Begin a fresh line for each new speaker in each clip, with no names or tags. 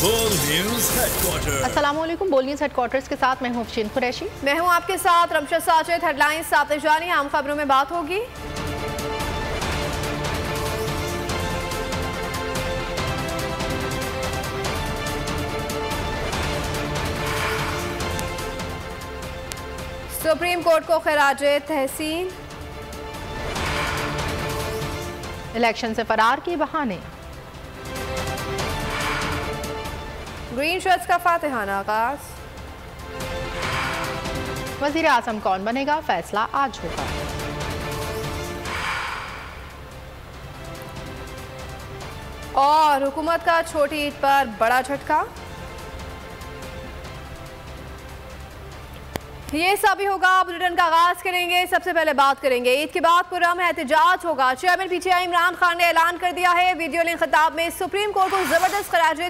बोल news headquarter.
अस्सलाम वालेकुम। बोल न्यूज हेडक्वार्टर्स के साथ मैं हूं अफशीन कुरैशी।
मैं हूं आपके साथ रमशद साजिद। हेडलाइंस आपने जानी, आम खबरों में बात होगी। सुप्रीम कोर्ट को खराजे तहसीन।
इलेक्शन से फरार के बहाने।
ग्रीन शर्ट्स का फातिहाना आगाज।
वजीर आजम कौन बनेगा, फैसला आज होगा।
और हुकूमत का छोटी ईद पर बड़ा झटका। ये सभी होगा। बुलेटिन का आगाज करेंगे। सबसे पहले बात करेंगे ईद के बाद पुरअमन एहतजाज होगा। चेयरमैन पीटीआई इमरान खान ने ऐलान कर दिया है। वीडियो लिंक खिताब में सुप्रीम कोर्ट को जबरदस्त खराजे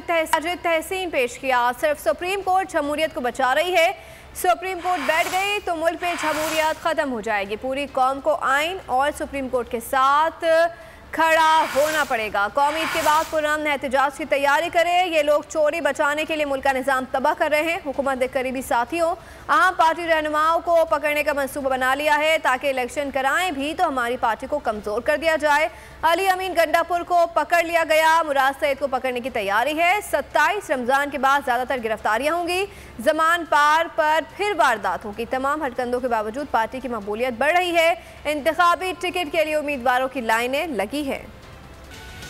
तहसीन पेश किया। सिर्फ सुप्रीम कोर्ट जमहूरियत को बचा रही है। सुप्रीम कोर्ट बैठ गई तो मुल्क में जमहूरियत खत्म हो जाएगी। पूरी कौम को आइन और सुप्रीम कोर्ट के साथ खड़ा होना पड़ेगा। कौमी ईद के बाद पुरअमन एहतजाज की तैयारी करें। ये लोग चोरी बचाने के लिए मुल्क का निज़ाम तबाह कर रहे हैं। हुकूमत के करीबी साथियों अहम पार्टी रहनुमाओं को पकड़ने का मंसूबा बना लिया है ताकि इलेक्शन कराएं भी तो हमारी पार्टी को कमज़ोर कर दिया जाए। अली अमीन गंडापुर को पकड़ लिया गया। मुराद सईद को पकड़ने की तैयारी है। 27 रमज़ान के बाद ज़्यादातर गिरफ्तारियाँ होंगी। ज़मान पार पर फिर वारदात होगी। तमाम हटकंदों के बावजूद पार्टी की मकबूलियत बढ़ रही है। इंतखाबी टिकट के लिए उम्मीदवारों की लाइनें लगी है।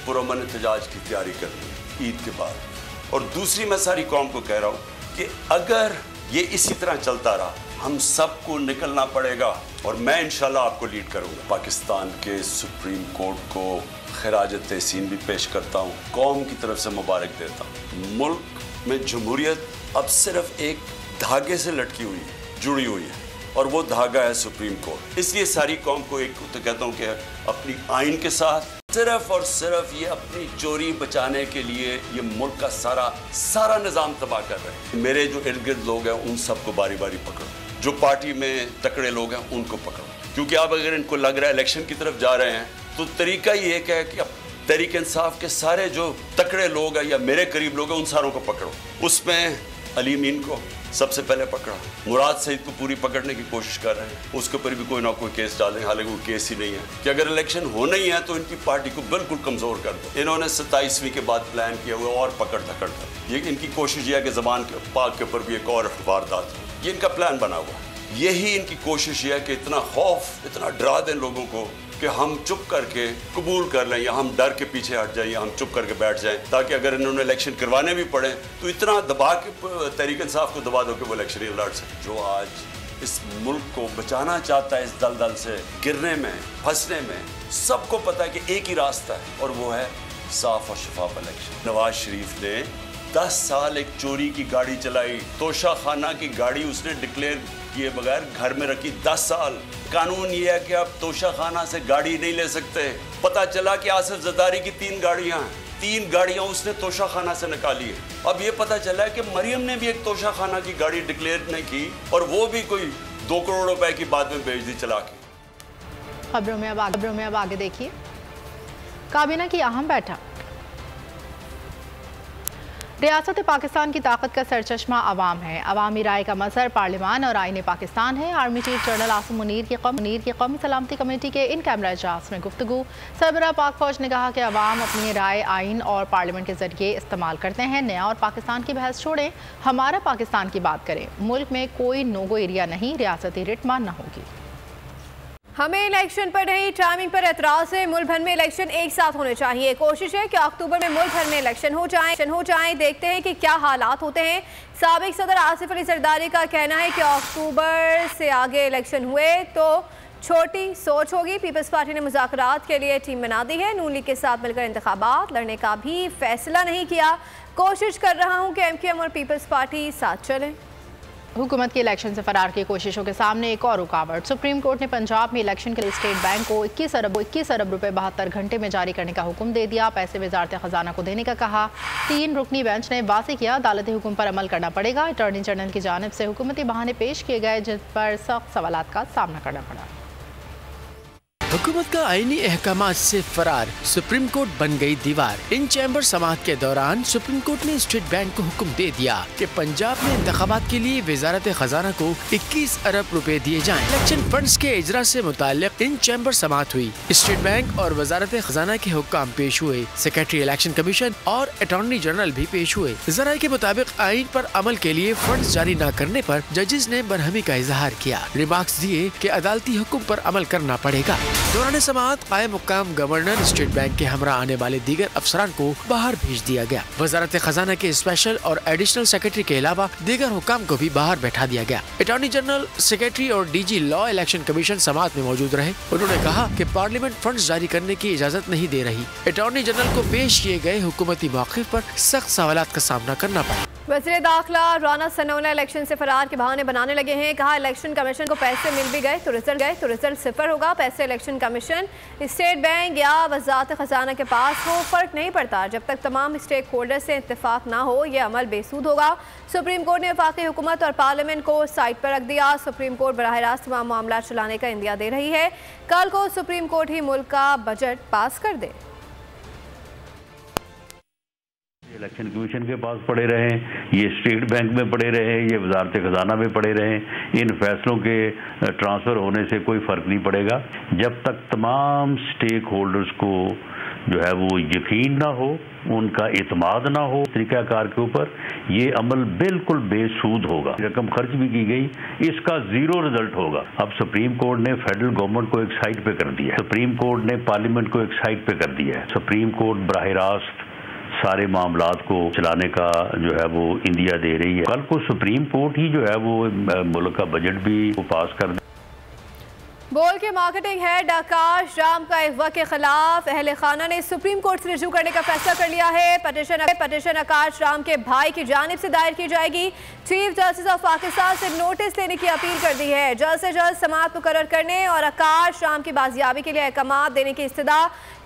पुरअमन एहतजाज की तैयारी कर ली ईद के बाद। और दूसरी मैं सारी कौम को कह रहा हूँ कि अगर ये इसी तरह चलता रहा हम सबको निकलना पड़ेगा और मैं इंशाल्लाह आपको लीड करूँगा। पाकिस्तान के सुप्रीम कोर्ट को खराज तहसीन भी पेश करता हूँ, कौम की तरफ से मुबारक देता हूँ। मुल्क में जमहूरियत अब सिर्फ एक धागे से लटकी हुई है, जुड़ी हुई है और वो धागा है सुप्रीम कोर्ट। इसलिए सारी कौम को एक तो कहता हूँ कि अपनी आइन के साथ सिर्फ और सिर्फ ये अपनी चोरी बचाने के लिए ये मुल्क का सारा निज़ाम तबाह कर रहे हैं। मेरे जो इर्द गिर्द लोग हैं उन सबको बारी बारी पकड़ो, जो पार्टी में तकड़े लोग हैं उनको पकड़ो, क्योंकि आप अगर इनको लग रहा है इलेक्शन की तरफ जा रहे हैं तो तरीका ही एक है कि अब तहरीक इंसाफ के सारे जो तकड़े लोग हैं या मेरे करीब लोग हैं उन सारों को पकड़ो। उसमें अली अमीन को सबसे पहले पकड़ा, मुराद सईद को पूरी पकड़ने की कोशिश कर रहे हैं, उसके ऊपर भी कोई ना कोई केस डालें, हालांकि वो केस ही नहीं है कि अगर इलेक्शन होना ही है तो इनकी पार्टी को बिल्कुल कमज़ोर कर दो। इन्होंने 27वीं के बाद प्लान किया हुआ और पकड़ धकड़ कर ये इनकी कोशिश यह है कि ज़बान के पाक के ऊपर भी एक और वारदात हो, ये इनका प्लान बना हुआ है। यही इनकी कोशिश है कि इतना खौफ, इतना डरा दें लोगों को कि हम चुप करके कबूल कर लें या हम डर के पीछे हट जाएं या हम चुप करके बैठ जाएं, ताकि अगर इन्होंने इलेक्शन करवाने भी पड़े तो इतना दबा के तहरीक इंसाफ को दबा दो कि वो इलेक्शन ही लड़ सके। जो आज इस मुल्क को बचाना चाहता है इस दलदल से गिरने में, फंसने में, सबको पता है कि एक ही रास्ता है और वो है साफ और शफाफ इलेक्शन। नवाज शरीफ ने 10 साल एक चोरी की गाड़ी चलाई, तोशा खाना की गाड़ी उसने डिक्लेयर किए बगैर घर में रखी 10 साल। कानून ये है कि आप तोशा खाना से गाड़ी नहीं ले सकते। पता चला कि आसिफ जरदारी की 3 गाड़ियां हैं, 3 गाड़ियां उसने तोशा खाना से निकाली है। अब ये पता चला है कि मरियम ने भी एक तोशा खाना की गाड़ी डिक्लेयर नहीं की और वो भी कोई 2 करोड़ रुपए की बाद में बेच दी चला के।
खबरों में अब आगे देखिए। काबीना की अहम बैठक। रियासत पाकिस्तान की ताकत का सरचश्मा अवाम है। अवामी राय का मजहर पार्लियामान और आईन पाकिस्तान है। Army chief general Asim Munir की कौमी सलामती कमेटी के इन कैमरा इजलास में गुफ्तगू। सरबराह पाक फौज ने कहा कि अवाम अपनी राय आइन और पार्लियामेंट के जरिए इस्तेमाल करते हैं। नया और पाकिस्तान की बहस छोड़ें, हमारा पाकिस्तान की बात करें। मुल्क में कोई नोगो एरिया नहीं, रियासती रिट मानना होगी।
हमें इलेक्शन पर नहीं, टाइमिंग पर एतराज है। मुल्क भर में इलेक्शन एक साथ होने चाहिए। कोशिश है कि अक्टूबर में मुल्क भर में इलेक्शन हो जाए। देखते हैं कि क्या हालात होते हैं। साबिक सदर आसिफ अली जरदारी का कहना है कि अक्टूबर से आगे इलेक्शन हुए तो छोटी सोच होगी। पीपल्स पार्टी ने मुज़ाकरात के लिए टीम बना दी है। नून लीग के साथ मिलकर इंतखाबात लड़ने का भी फैसला नहीं किया। कोशिश कर रहा हूँ कि MKM और पीपल्स पार्टी साथ चलें।
हुकूमत की इलेक्शन से फरार की कोशिशों के सामने एक और रुकावट। सुप्रीम कोर्ट ने पंजाब में इलेक्शन के लिए स्टेट बैंक को 21 अरब रुपए 72 घंटे में जारी करने का हुक्म दे दिया। पैसे वजारत खजाना को देने का कहा। 3 रुकनी बेंच ने वाज़ेह किया अदालती हुक्म पर अमल करना पड़ेगा। अटॉर्नी जनरल की जानिब से हुकूमती बहाने पेश किए गए जिन पर सख्त सवालात का सामना करना पड़ा।
हुकूमत का आईनी अहकामात से फरार, सुप्रीम कोर्ट बन गई दीवार। इन चैम्बर समाअत के दौरान सुप्रीम कोर्ट ने स्टेट बैंक को हुक्म दे दिया कि पंजाब में इंतखाबात के लिए वजारत खजाना को 21 अरब रुपए दिए जाएं। इलेक्शन फंड्स के इजरा से मुताल्लिक इन चैम्बर समाअत हुई। स्टेट बैंक और वजारत खजाना के हुक्म पेश हुए। सेक्रेटरी इलेक्शन कमीशन और अटॉर्नी जनरल भी पेश हुए। ज़राए के मुताबिक आइन पर अमल के लिए फंड्स जारी न करने पर जजेस ने बरहमी का इजहार किया। रिमार्क्स दिए कि अदालती हुक्म पर अमल करना पड़ेगा। दौरान समाअत कायम मुकाम गवर्नर, स्टेट बैंक के हमरा आने वाले दीगर अफसरान को बाहर भेज दिया गया। वजारत खजाना के स्पेशल और एडिशनल सेक्रेटरी के अलावा दीगर हुकाम को भी बाहर बैठा दिया गया। अटॉर्नी जनरल, सेक्रेटरी और डीजी लॉ इलेक्शन कमीशन समाअत में मौजूद रहे। उन्होंने कहा कि पार्लियामेंट फंड्स जारी करने की इजाजत नहीं दे रही। अटॉर्नी जनरल को पेश किए गए हुकूमती मौक़िफ़ पर सख्त सवालात का सामना करना पड़ा।
वज़ीर दाखिला राना सनौला इलेक्शन से फरार के बहाने बनाने लगे हैं। कहा इलेक्शन कमीशन को पैसे मिल भी गए तो रिजल्ट सिफर होगा। पैसे इलेक्शन कमीशन, स्टेट बैंक या वजारत खजाना के पास हो, फर्क नहीं पड़ता। जब तक तमाम स्टेक होल्डर से इत्तेफाक ना हो ये अमल बेसूद होगा। सुप्रीम कोर्ट ने वफाकी हुकूमत और पार्लियामेंट को साइड पर रख दिया। सुप्रीम कोर्ट बराह रास्त तमाम मामला चलाने का इंदिया दे रही है। कल को सुप्रीम कोर्ट ही मुल्क का बजट पास कर दे।
इलेक्शन कमीशन के पास पड़े रहें, ये स्टेट बैंक में पड़े रहें, ये वजारत खजाना में पड़े रहें, इन फैसलों के ट्रांसफ़र होने से कोई फ़र्क नहीं पड़ेगा जब तक तमाम स्टेक होल्डर्स को जो है वो यकीन ना हो, उनका इत्माद ना हो तरीक़ाकार के ऊपर। ये अमल बिल्कुल बेसूद होगा। रकम खर्च भी की गई, इसका ज़ीरो रिजल्ट होगा। अब सुप्रीम कोर्ट ने फेडरल गवर्नमेंट को एक साइड पे कर दिया है, सुप्रीम कोर्ट ने पार्लियामेंट को एक साइड पे कर दिया है। सुप्रीम कोर्ट बराह रास्त सारे मामलात को चलाने का जो है वो इंदिया दे रही है। कल को सुप्रीम कोर्ट ही जो है वो मुल्क का बजट भी पास कर दे।
बोल के मार्केटिंग हेड आकाश राम का अगवा के खिलाफ अहले खाना ने सुप्रीम कोर्ट से रिजू करने का फैसला कर लिया है। पटिशन आकाश राम के भाई की जानिब से दायर की जाएगी। चीफ जस्टिस ऑफ पाकिस्तान से नोटिस देने की अपील कर दी है। जल्द से जल्द समाअत मुकर्रर करने और आकाश राम की बाजियाबी के लिए अहकाम देने की इस्तदा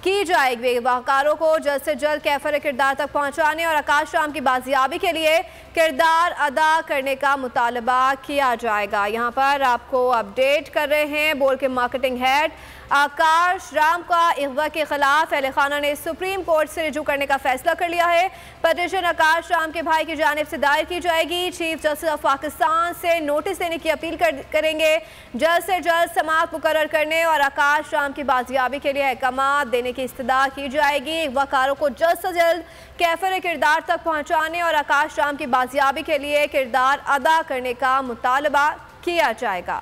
की जाएगी। वाहकारों को जल्द से जल्द कैफर किरदार तक पहुंचाने और आकाश राम की बाजियाबी के लिए किरदार अदा करने का मुतालबा किया जाएगा। यहाँ पर आपको अपडेट कर रहे हैं बोल के मार्केटिंग हेड आकाश राम का अगवा के खिलाफ अहले खाना ने सुप्रीम कोर्ट से रिजू करने का फैसला कर लिया है। पटिशन आकाश राम के भाई की जानिब से दायर की जाएगी। चीफ जस्टिस ऑफ पाकिस्तान से नोटिस देने की अपील करेंगे। जल्द से जल्द समाअत मुकर्रर करने और आकाश राम की बाजियाबी के लिए अहकाम देने की इस्तदा की जाएगी। अगवाकारों को जल्द से जल्द कैफर किरदार तक पहुँचाने और आकाश राम की बाजियाबी के लिए किरदार अदा करने का मुतालबा किया जाएगा।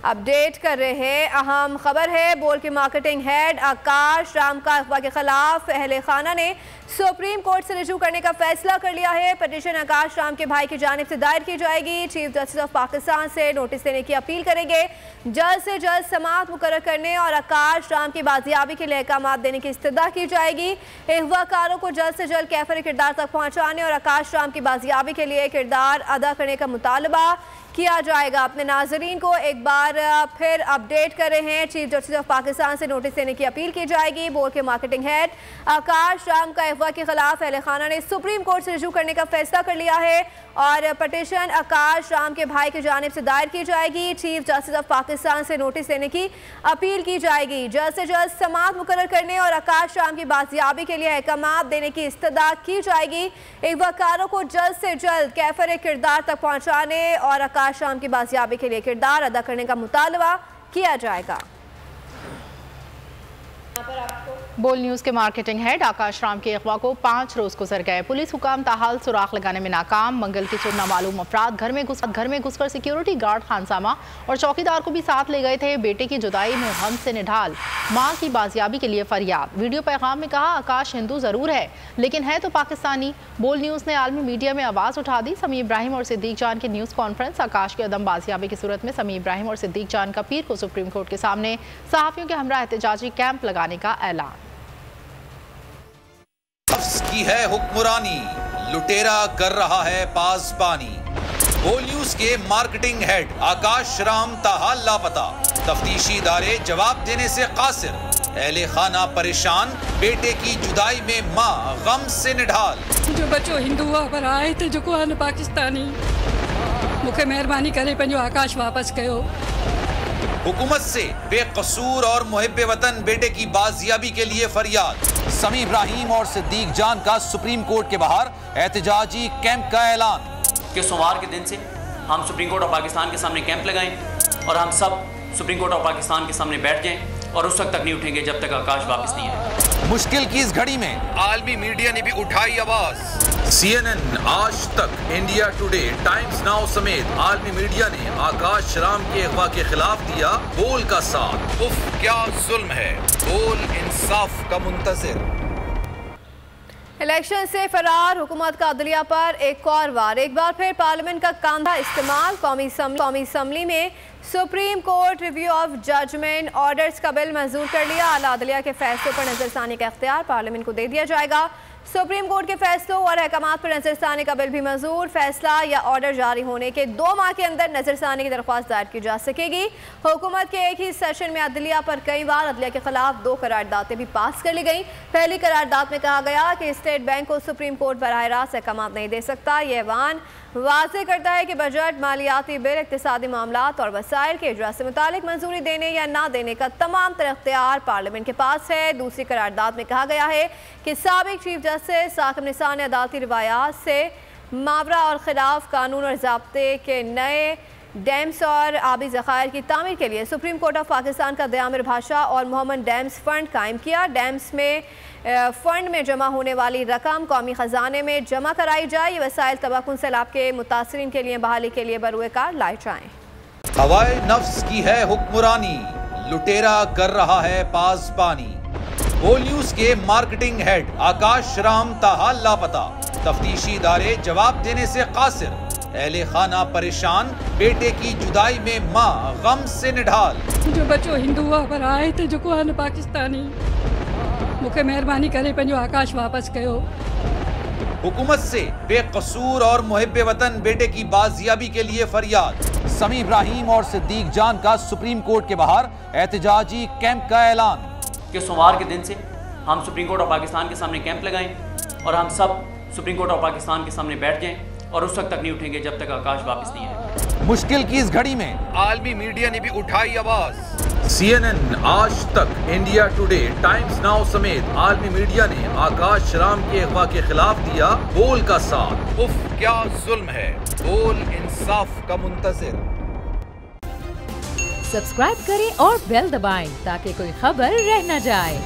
अपडेट कर रहे हैं, अहम खबर है बोल के मार्केटिंग हेड आकाश राम का अगवा के खिलाफ अहले खाना ने सुप्रीम कोर्ट से रिजू करने का फैसला कर लिया है। पटिशन आकाश राम के भाई की जानिब से दायर की जाएगी। चीफ जस्टिस ऑफ पाकिस्तान से नोटिस देने की अपील करेंगे। जल्द से जल्द समाअत मुकर्रर करने और आकाश राम की बाजियाबी के लिए अहकाम देने की इस्तदा की जाएगी। अगवाकारों को जल्द से जल्द कैफर किरदार तक पहुँचाने और आकाश राम की बाजियाबी के लिए किरदार अदा करने का मुतालबा किया जाएगा। अपने नाजरीन को एक बार फिर अपडेट कर रहे हैं। चीफ जस्टिस ऑफ पाकिस्तान से नोटिस देने की अपील की जाएगी। बोल के मार्केटिंग हेड आकाश राम का अगवा के खिलाफ अहले खाना ने सुप्रीम कोर्ट से रिजू करने का फैसला कर लिया है और पटिशन आकाश राम के भाई की जानिब से दायर की जाएगी। चीफ जस्टिस ऑफ पाकिस्तान से नोटिस देने की अपील की जाएगी। जल्द से जल्द समाअत मुकर्रर करने और आकाश राम की बाजियाबी के लिए अहकाम देने की इस्तदा की जाएगी। अगवाकारों को जल्द से जल्द कैफर किरदार तक पहुँचाने और आकाश राम की बाजियाबी के लिए किरदार अदा करने का मुतालबा किया जाएगा।
बोल न्यूज़ के मार्केटिंग हेड आकाश राम के अगवा को 5 रोज गुजर गए। पुलिस हुकाम ताहाल सुराख लगाने में नाकाम। मंगल के चुन नामालूम अफराद घर में घुसकर सिक्योरिटी गार्ड खानसामा और चौकीदार को भी साथ ले गए थे। बेटे की जुदाई में गम से निढाल, माँ की बाजियाबी के लिए फरियाद। वीडियो पैगाम में कहा आकाश हिंदू जरूर है लेकिन है तो पाकिस्तानी। बोल न्यूज़ ने आलमी मीडिया में आवाज़ उठा दी। समी इब्राहिम और सिद्दीक जान की न्यूज़ कॉन्फ्रेंस। आकाश की अदम बाजियाबी की सूरत में समी इब्राहिम और सिद्दीक जान का पीर को सुप्रीम कोर्ट के सामने सहाफ़ियों के हमरा एहतजाजी कैंप लगाने का ऐलान।
की है हुक्मरानी, लुटेरा कर रहा है पासबानी। बोल न्यूज के मार्केटिंग हेड आकाश राम ताहाल लापता। तफ्तीशी इदारे जवाब देने से कासिर। अहले खाना परेशान, बेटे की जुदाई में माँ गम से निढाल।
जो बच्चो हिंदू हुआ पर आए थे जो को पाकिस्तानी, मुखे मेहरबानी करे पंहिंजो आकाश वापस कयो।
हुकूमत से बेकसूर और मुहिब्बे वतन बेटे की बाजियाबी के लिए फरियाद। समी इब्राहिम और सिद्दीक जान का सुप्रीम कोर्ट के बाहर एहतजाजी कैंप का ऐलान
कि सोमवार के दिन से हम सुप्रीम कोर्ट ऑफ पाकिस्तान के सामने कैंप लगाएं और हम सब सुप्रीम कोर्ट ऑफ पाकिस्तान के सामने बैठ जाएं और उस वक्त तक नहीं उठेंगे जब तक आकाश वापस नहीं आए।
मुश्किल की इस घड़ी में आलमी मीडिया ने भी उठाई आवाज। CNN, आज तक, इंडिया टुडे, टाइम्स नाउ समेत आलमी मीडिया ने आकाश राम के अगवा के खिलाफ दिया बोल का साथ। उफ क्या जुल्म है, बोल इंसाफ का मुंतजिर।
इलेक्शन से फरार हुकूमत का अदलिया पर एक और बार एक बार फिर पार्लियामेंट का कांधा इस्तेमाल। कौमी असम्बली में supreme court review of judgment orders का बिल मंजूर कर लिया। आला अदलिया के फैसलों पर नजरसानी का इख्तियार पार्लियामेंट को दे दिया जाएगा। सुप्रीम कोर्ट के फैसलों और अहकामात पर नजरसानी का बिल भी मंजूर। फैसला या ऑर्डर जारी होने के 2 माह के अंदर नजरसानी की दरख्वास्त दायर की जा सकेगी। हुकूमत के एक ही सेशन में अदलिया पर कई बार अदलिया के खिलाफ 2 करारदादें भी पास कर ली गई। पहली करारदाद में कहा गया कि स्टेट बैंक को सुप्रीम कोर्ट बराह रास्त अहकामात नहीं दे सकता। यह ऐवान वाज़ेह करता है कि बजट, मालियाती बिल, इक्तिसादी मामलात और वसाइल के इजरा से मुतालिक मंजूरी देने या ना देने का तमाम तर इख्तियार पार्लियामेंट के पास है। दूसरी करारदाद में कहा गया है कि साबिक चीफ जस्टिस साकिब निसार ने अदालती रिवायात से मावरा और खिलाफ कानून और ज़ाब्ते के नए डैम्स और आबी ज़खायर की तामीर के लिए सुप्रीम कोर्ट ऑफ पाकिस्तान का दयामिर भाषा और मोहम्मद डैम्स फ़ंड कायम किया। डैम्स में फ़ंड में जमा होने वाली रकम कौमी ख़जाने में जमा कराई जाए। ये वसाइल तबाकुन सैलाब के मुतासरीन के लिए बहाली के लिए बरूए कार लाए जाएँ।
हवाए नफ्स की है हुक्मरानी, लुटेरा कर रहा है पासबानी। बोल न्यूज के मार्केटिंग हेड आकाश राम ताहा लापता, तफ्तीशी इदारे जवाब देने से कासिर। अहले खाना परेशान, बेटे की जुदाई में माँ गम से निढाल।
जो बच्चों हिंदू पर आए थे जो को आन पाकिस्तानी, मुझे मेहरबानी करे पंहिंजो आकाश वापस कयो।
हुकूमत से बेकसूर और मुहिब्बे वतन बेटे की बाजियाबी के लिए फरियाद। समी इब्राहिम और सिद्दीक जान का सुप्रीम कोर्ट के बाहर एहतजाजी कैंप का ऐलान
कि सोमवार के दिन से हम सुप्रीम कोर्ट ऑफ पाकिस्तान के सामने कैंप लगाएं और हम सब सुप्रीम कोर्ट ऑफ पाकिस्तान के सामने बैठ जाएं और उस वक्त तक नहीं उठेंगे जब तक आकाश वापस नहीं आए।
मुश्किल की इस घड़ी में आलमी मीडिया ने भी उठाई आवाज। CNN, आज तक, इंडिया टुडे, टाइम्स नाउ समेत आलमी मीडिया ने आकाश राम के अगवा के खिलाफ दिया बोल का साथ। उफ क्या जुल्म है, बोल इंसाफ का मुंतजिर।
सब्सक्राइब करें और बेल दबाएं ताकि कोई खबर रह न जाए।